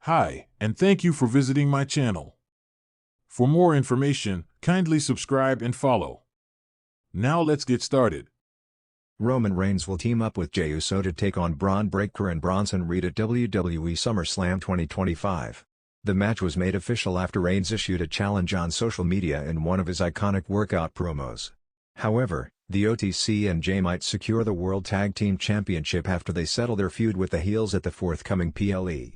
Hi, and thank you for visiting my channel. For more information, kindly subscribe and follow. Now let's get started. Roman Reigns will team up with Jey Uso to take on Braun Breaker and Bronson Reed at WWE SummerSlam 2025. The match was made official after Reigns issued a challenge on social media in one of his iconic workout promos. However, the OTC and Jey might secure the World Tag Team Championship after they settle their feud with the heels at the forthcoming PLE.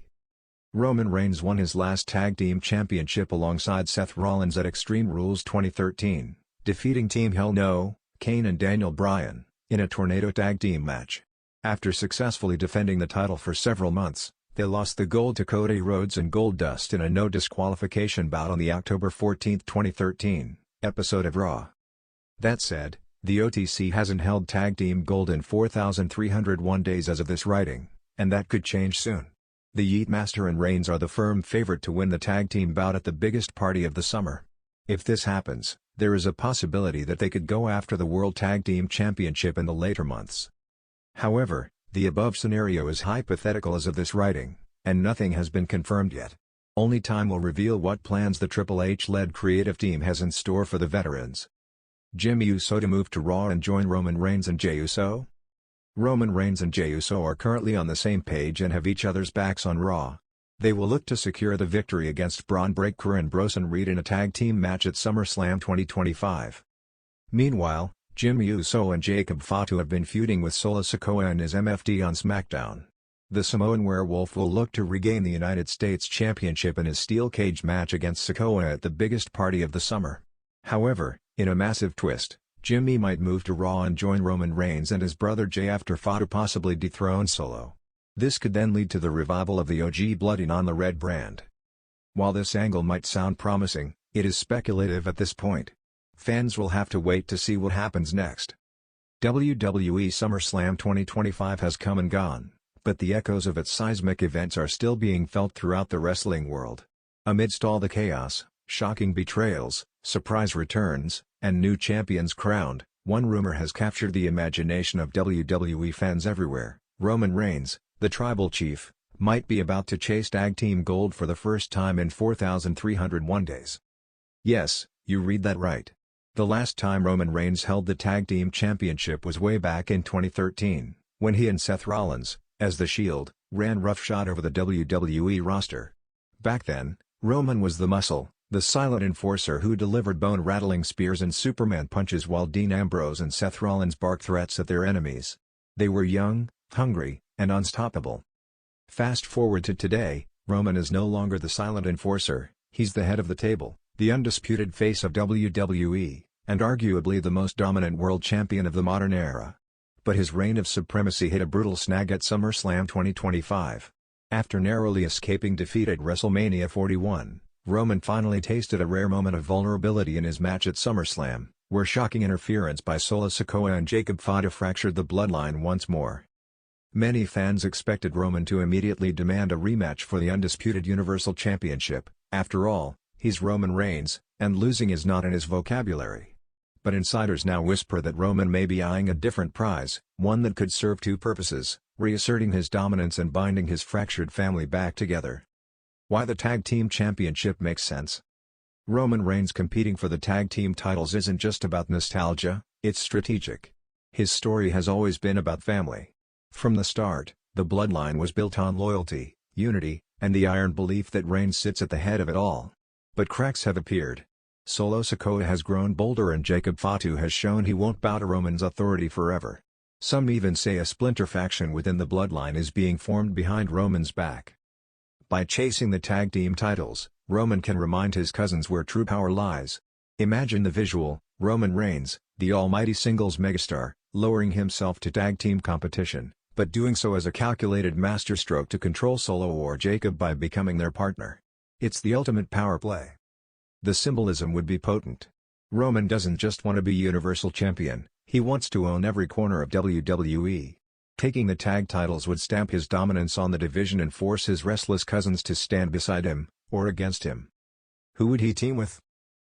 Roman Reigns won his last Tag Team Championship alongside Seth Rollins at Extreme Rules 2013, defeating Team Hell No, Kane and Daniel Bryan, in a Tornado Tag Team match. After successfully defending the title for several months, they lost the gold to Cody Rhodes and Goldust in a no disqualification bout on the October 14, 2013, episode of Raw. That said, the OTC hasn't held Tag Team Gold in 4,301 days as of this writing, and that could change soon. The Yeet Master and Reigns are the firm favorite to win the tag team bout at the biggest party of the summer. If this happens, there is a possibility that they could go after the World Tag Team Championship in the later months. However, the above scenario is hypothetical as of this writing, and nothing has been confirmed yet. Only time will reveal what plans the Triple H-led creative team has in store for the veterans. Jimmy Uso to move to Raw and join Roman Reigns and Jey Uso? Roman Reigns and Jey Uso are currently on the same page and have each other's backs on Raw. They will look to secure the victory against Braun Breaker and Bronson Reed in a tag team match at SummerSlam 2025. Meanwhile, Jimmy Uso and Jacob Fatu have been feuding with Solo Sikoa and his MFD on SmackDown. The Samoan Werewolf will look to regain the United States Championship in his steel cage match against Sikoa at the biggest party of the summer. However, in a massive twist, Jimmy might move to Raw and join Roman Reigns and his brother Jey after Fatu possibly dethrones Solo. This could then lead to the revival of the OG Bloodline on the Red brand. While this angle might sound promising, it is speculative at this point. Fans will have to wait to see what happens next. WWE SummerSlam 2025 has come and gone, but the echoes of its seismic events are still being felt throughout the wrestling world. Amidst all the chaos, shocking betrayals, surprise returns, and new champions crowned, one rumor has captured the imagination of WWE fans everywhere. Roman Reigns, the Tribal Chief, might be about to chase Tag Team Gold for the first time in 4,301 days. Yes, you read that right. The last time Roman Reigns held the Tag Team Championship was way back in 2013, when he and Seth Rollins, as The Shield, ran roughshod over the WWE roster. Back then, Roman was the muscle, the silent enforcer who delivered bone-rattling spears and Superman punches while Dean Ambrose and Seth Rollins barked threats at their enemies. They were young, hungry, and unstoppable. Fast forward to today, Roman is no longer the silent enforcer, he's the head of the table, the undisputed face of WWE, and arguably the most dominant world champion of the modern era. But his reign of supremacy hit a brutal snag at SummerSlam 2025. After narrowly escaping defeat at WrestleMania 41, Roman finally tasted a rare moment of vulnerability in his match at SummerSlam, where shocking interference by Solo Sikoa and Jacob Fatu fractured the bloodline once more. Many fans expected Roman to immediately demand a rematch for the undisputed Universal Championship. After all, he's Roman Reigns, and losing is not in his vocabulary. But insiders now whisper that Roman may be eyeing a different prize, one that could serve two purposes, reasserting his dominance and binding his fractured family back together. Why the Tag Team Championship makes sense. Roman Reigns competing for the tag team titles isn't just about nostalgia, it's strategic. His story has always been about family. From the start, the bloodline was built on loyalty, unity, and the iron belief that Reigns sits at the head of it all. But cracks have appeared. Solo Sikoa has grown bolder and Jacob Fatu has shown he won't bow to Roman's authority forever. Some even say a splinter faction within the bloodline is being formed behind Roman's back. By chasing the tag team titles, Roman can remind his cousins where true power lies. Imagine the visual: Roman Reigns, the almighty singles megastar, lowering himself to tag team competition, but doing so as a calculated masterstroke to control Solo or Jacob by becoming their partner. It's the ultimate power play. The symbolism would be potent. Roman doesn't just want to be Universal Champion, he wants to own every corner of WWE. Taking the tag titles would stamp his dominance on the division and force his restless cousins to stand beside him, or against him. Who would he team with?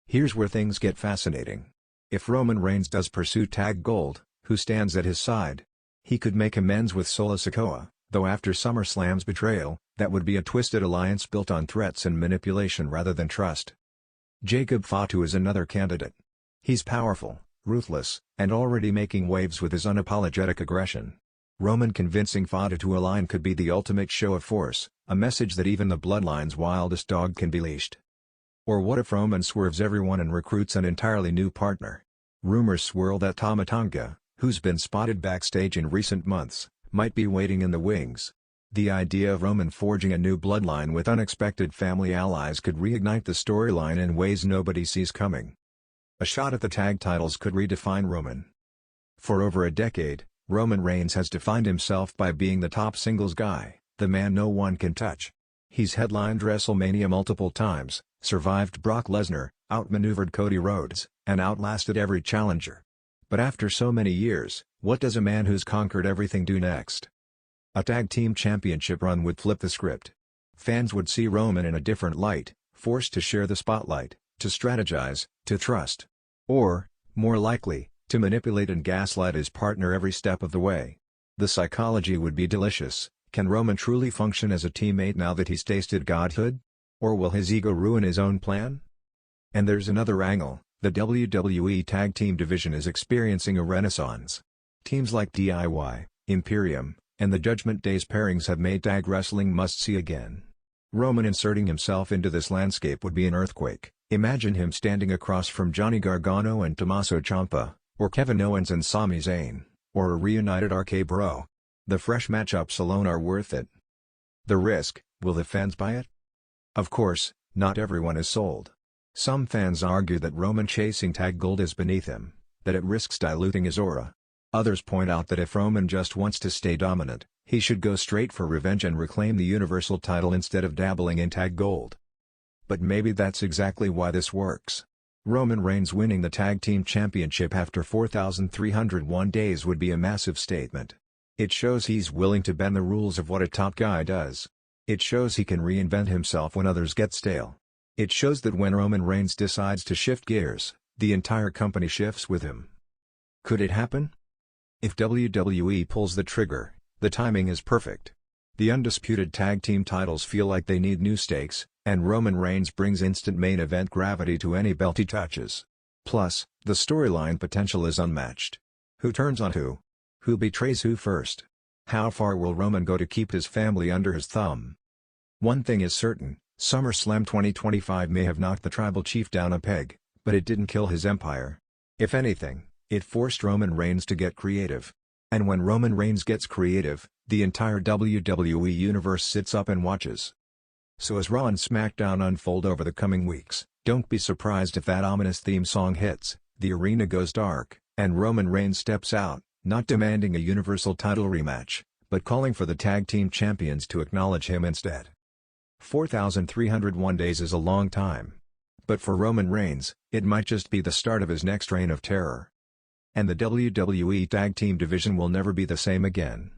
Here's where things get fascinating. If Roman Reigns does pursue Tag Gold, who stands at his side? He could make amends with Solo Sikoa, Though after SummerSlam's betrayal, that would be a twisted alliance built on threats and manipulation rather than trust. Jacob Fatu is another candidate. He's powerful, ruthless, and already making waves with his unapologetic aggression. Roman convincing Fatu to align could be the ultimate show of force, a message that even the Bloodline's wildest dog can be leashed. Or what if Roman swerves everyone and recruits an entirely new partner? Rumors swirl that Tama Tonga, who's been spotted backstage in recent months, might be waiting in the wings. The idea of Roman forging a new bloodline with unexpected family allies could reignite the storyline in ways nobody sees coming. A shot at the tag titles could redefine Roman. For over a decade, Roman Reigns has defined himself by being the top singles guy, the man no one can touch. He's headlined WrestleMania multiple times, survived Brock Lesnar, outmaneuvered Cody Rhodes, and outlasted every challenger. But after so many years, what does a man who's conquered everything do next? A tag team championship run would flip the script. Fans would see Roman in a different light, forced to share the spotlight, to strategize, to trust. Or, more likely, to manipulate and gaslight his partner every step of the way. The psychology would be delicious. Can Roman truly function as a teammate now that he's tasted godhood? Or will his ego ruin his own plan? And there's another angle. The WWE Tag Team division is experiencing a renaissance. Teams like DIY, Imperium, and the Judgment Day's pairings have made tag wrestling must-see again. Roman inserting himself into this landscape would be an earthquake. Imagine him standing across from Johnny Gargano and Tommaso Ciampa, or Kevin Owens and Sami Zayn, or a reunited RK-Bro. The fresh matchups alone are worth it. The risk, will the fans buy it? Of course, not everyone is sold. Some fans argue that Roman chasing tag gold is beneath him, that it risks diluting his aura. Others point out that if Roman just wants to stay dominant, he should go straight for revenge and reclaim the Universal title instead of dabbling in tag gold. But maybe that's exactly why this works. Roman Reigns winning the Tag Team Championship after 4,301 days would be a massive statement. It shows he's willing to bend the rules of what a top guy does. It shows he can reinvent himself when others get stale. It shows that when Roman Reigns decides to shift gears, the entire company shifts with him. Could it happen? If WWE pulls the trigger, the timing is perfect. The undisputed tag team titles feel like they need new stakes, and Roman Reigns brings instant main event gravity to any belt he touches. Plus, the storyline potential is unmatched. Who turns on who? Who betrays who first? How far will Roman go to keep his family under his thumb? One thing is certain, SummerSlam 2025 may have knocked the tribal chief down a peg, but it didn't kill his empire. If anything, it forced Roman Reigns to get creative. And when Roman Reigns gets creative, the entire WWE universe sits up and watches. So as Raw and SmackDown unfold over the coming weeks, don't be surprised if that ominous theme song hits, the arena goes dark, and Roman Reigns steps out, not demanding a Universal title rematch, but calling for the tag team champions to acknowledge him instead. 4,301 days is a long time. But for Roman Reigns, it might just be the start of his next reign of terror. And the WWE Tag Team division will never be the same again.